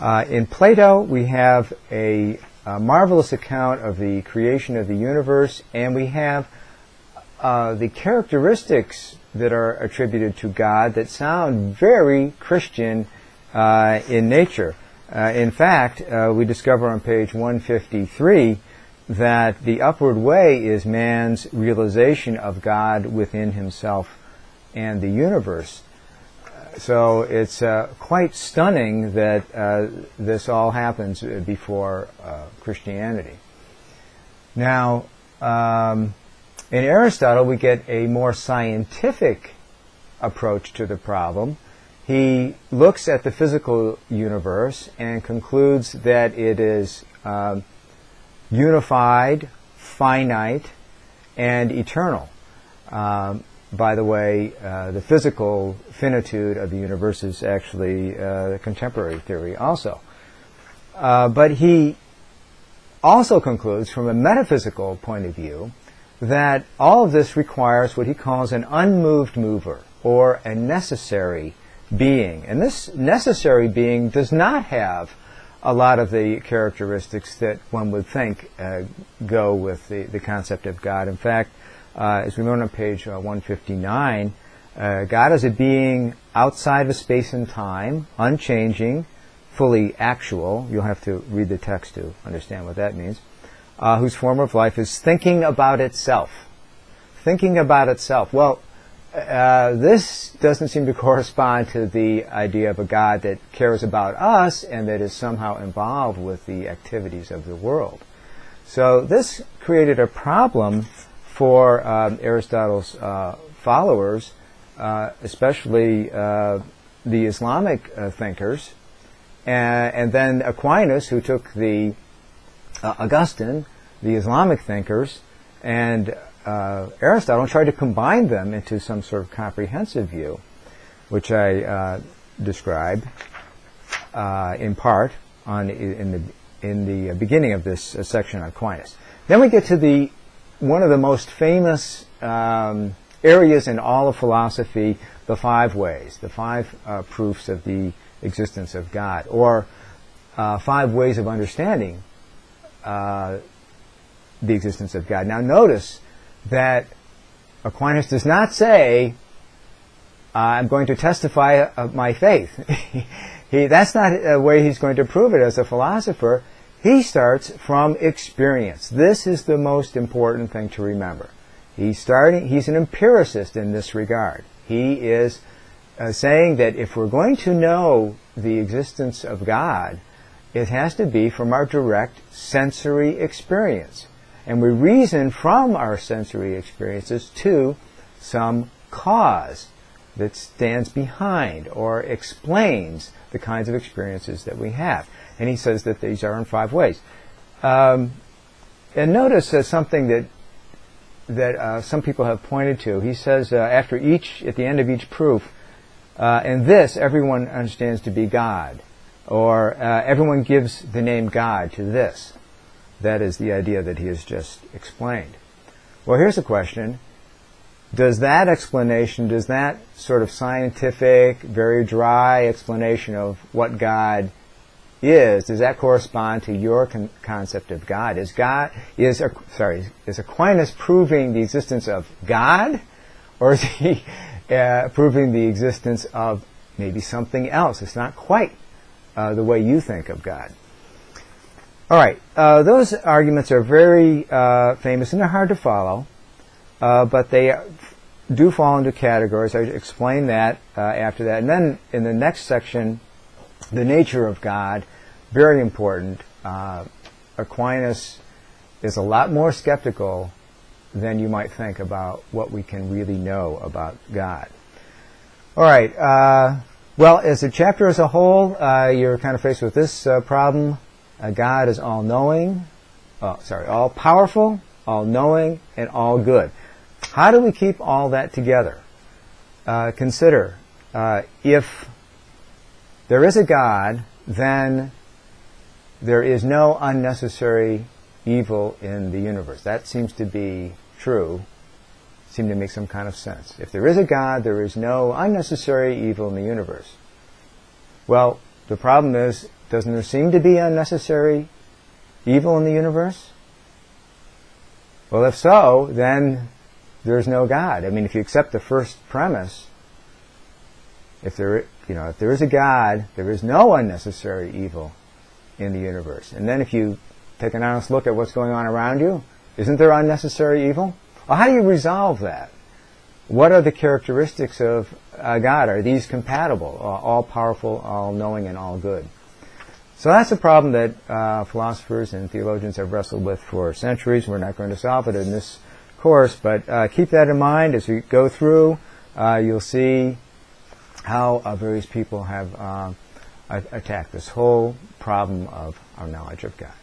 In Plato, we have a marvelous account of the creation of the universe, and we have the characteristics that are attributed to God that sound very Christian in nature. In fact, we discover on page 153 that the upward way is man's realization of God within himself and the universe. So it's quite stunning that this all happens before Christianity. Now, in Aristotle, we get a more scientific approach to the problem. He looks at the physical universe and concludes that it is unified, finite, and eternal. By the way, the physical finitude of the universe is actually the contemporary theory also. But he also concludes, from a metaphysical point of view, that all of this requires what he calls an unmoved mover, or a necessary being. And this necessary being does not have a lot of the characteristics that one would think go with the concept of God. In fact, as we learn on page 159, God is a being outside of space and time, unchanging, fully actual. You'll have to read the text to understand what that means. Whose form of life is thinking about itself. Thinking about itself. Well, this doesn't seem to correspond to the idea of a God that cares about us and that is somehow involved with the activities of the world. So this created a problem for Aristotle's followers, especially the Islamic thinkers, and then Aquinas, who took the Augustine, the Islamic thinkers, and Aristotle, tried to combine them into some sort of comprehensive view, which I describe in part in the beginning of this section on Aquinas. Then we get to one of the most famous areas in all of philosophy, the five ways, the five proofs of the existence of God, or five ways of understanding the existence of God. Now notice that Aquinas does not say, I'm going to testify of my faith. That's not a way he's going to prove it as a philosopher. He starts from experience. This is the most important thing to remember. He's an empiricist in this regard. He is saying that if we're going to know the existence of God, it has to be from our direct sensory experience. And we reason from our sensory experiences to some cause that stands behind or explains the kinds of experiences that we have. And he says that these are in five ways. And notice something that some people have pointed to. He says at the end of each proof, and this everyone understands to be God, or everyone gives the name God to this. That is the idea that he has just explained. Well, here's a question. Does that explanation, does that sort of scientific, very dry explanation of what God is, does that correspond to your concept of God? Is Aquinas proving the existence of God, or is he proving the existence of maybe something else? It's not quite the way you think of God. All right, those arguments are very famous and they're hard to follow, but they do fall into categories. I explain that after that. And then in the next section, the nature of God, very important. Aquinas is a lot more skeptical than you might think about what we can really know about God. All right, well, as a chapter as a whole, you're kind of faced with this problem. God is all-knowing, all-powerful, all-knowing, and all-good. How do we keep all that together? Consider, if there is a God, then there is no unnecessary evil in the universe. That seems to be true, seem to make some kind of sense. If there is a God, there is no unnecessary evil in the universe. Well, the problem is, Doesn't there seem to be unnecessary evil in the universe? Well, if so, then there's no God. I mean, if you accept the first premise, if there is a God, there is no unnecessary evil in the universe. And then if you take an honest look at what's going on around you, isn't there unnecessary evil? Well, how do you resolve that? What are the characteristics of God? Are these compatible, all-powerful, all-knowing, and all-good? So that's a problem that philosophers and theologians have wrestled with for centuries. We're not going to solve it in this course, but keep that in mind as we go through. You'll see how various people have attacked this whole problem of our knowledge of God.